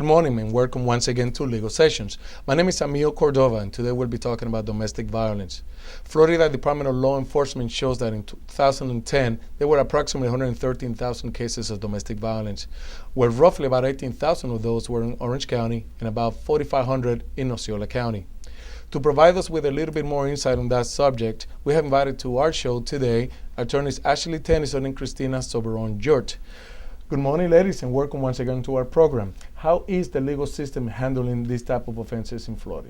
Good morning and welcome once again to Legal Sessions. My name is Emil Cordova and today we'll be talking about domestic violence. Florida Department of Law Enforcement shows that in 2010 there were approximately 113,000 cases of domestic violence, where roughly about 18,000 of those were in Orange County and about 4,500 in Osceola County. To provide us with a little bit more insight on that subject, we have invited to our show today attorneys Ashley Tennison and Christina Soberon-Llort. Good morning, ladies, and welcome once again to our program. How is the legal system handling these type of offenses in Florida?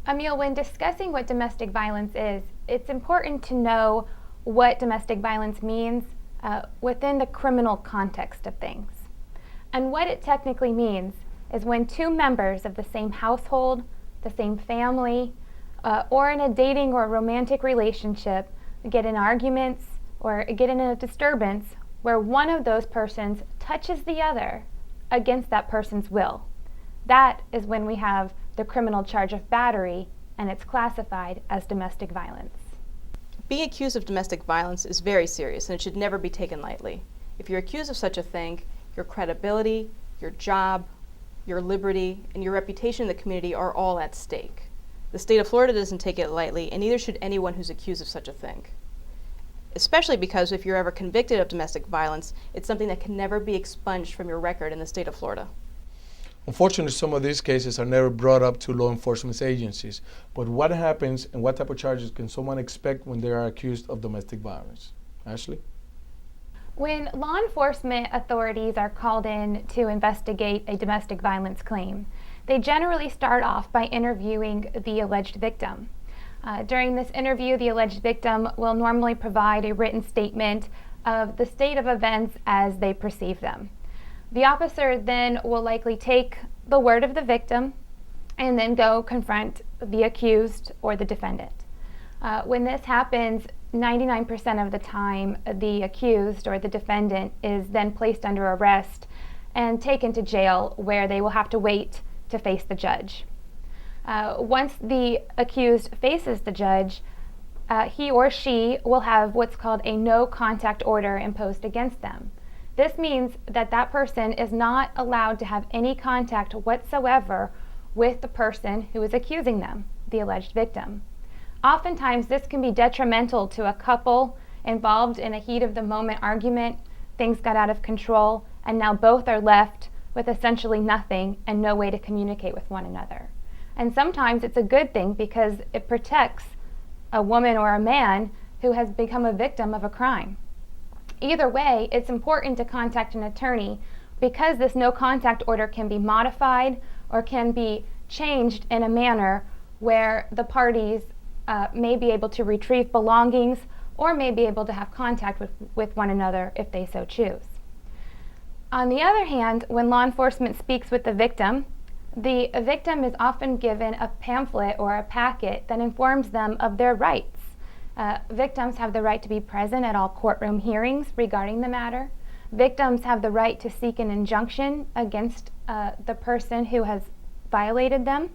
Emil, when discussing what domestic violence is, it's important to know what domestic violence means within the criminal context of things. And what it technically means is when two members of the same household, the same family, or in a dating or romantic relationship get in arguments or get in a disturbance where one of those persons touches the other against that person's will. That is when we have the criminal charge of battery, and it's classified as domestic violence. Being accused of domestic violence is very serious and it should never be taken lightly. If you're accused of such a thing, your credibility, your job, your liberty, and your reputation in the community are all at stake. The state of Florida doesn't take it lightly, and neither should anyone who's accused of such a thing. Especially because if you're ever convicted of domestic violence, it's something that can never be expunged from your record in the state of Florida. Unfortunately, some of these cases are never brought up to law enforcement agencies. But what happens and what type of charges can someone expect when they are accused of domestic violence? Ashley? When law enforcement authorities are called in to investigate a domestic violence claim, they generally start off by interviewing the alleged victim. During this interview, the alleged victim will normally provide a written statement of the state of events as they perceive them. The officer then will likely take the word of the victim and then go confront the accused or the defendant. When this happens, 99% of the time, the accused or the defendant is then placed under arrest and taken to jail, where they will have to wait to face the judge. Once the accused faces the judge, he or she will have what's called a no contact order imposed against them. This means that that person is not allowed to have any contact whatsoever with the person who is accusing them, the alleged victim. Oftentimes, this can be detrimental to a couple involved in a heat of the moment argument. Things got out of control, and now both are left with essentially nothing and no way to communicate with one another. And sometimes it's a good thing because it protects a woman or a man who has become a victim of a crime. Either way, it's important to contact an attorney because this no contact order can be modified or can be changed in a manner where the parties may be able to retrieve belongings or may be able to have contact with one another if they so choose. On the other hand, when law enforcement speaks with the victim is often given a pamphlet or a packet that informs them of their rights. Victims have the right to be present at all courtroom hearings regarding the matter. Victims have the right to seek an injunction against the person who has violated them.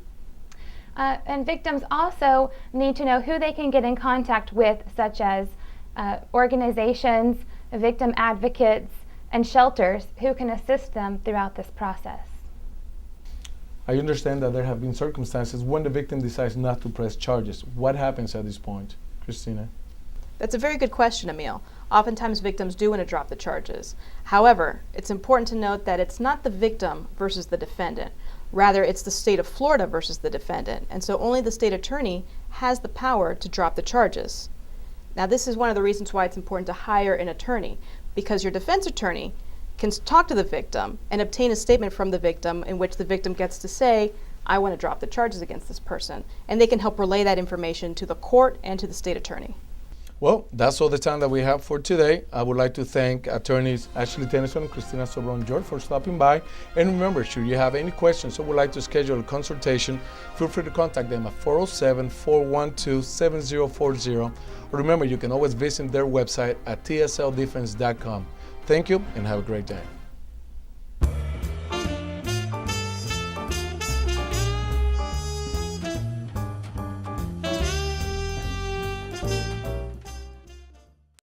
And victims also need to know who they can get in contact with, such as organizations, victim advocates, and shelters who can assist them throughout this process. I understand that there have been circumstances when the victim decides not to press charges. What happens at this point, Christina? That's a very good question, Emil. Oftentimes victims do want to drop the charges. However, it's important to note that it's not the victim versus the defendant. Rather, it's the state of Florida versus the defendant, and so only the state attorney has the power to drop the charges. Now, this is one of the reasons why it's important to hire an attorney, because your defense attorney can talk to the victim and obtain a statement from the victim in which the victim gets to say, I want to drop the charges against this person, and they can help relay that information to the court and to the state attorney. Well, that's all the time that we have for today. I would like to thank attorneys Ashley Tennison and Christina Soberon-Llort for stopping by. And remember, should you have any questions or would like to schedule a consultation, feel free to contact them at 407-412-7040. Or remember, you can always visit their website at tsldefense.com. Thank you and have a great day.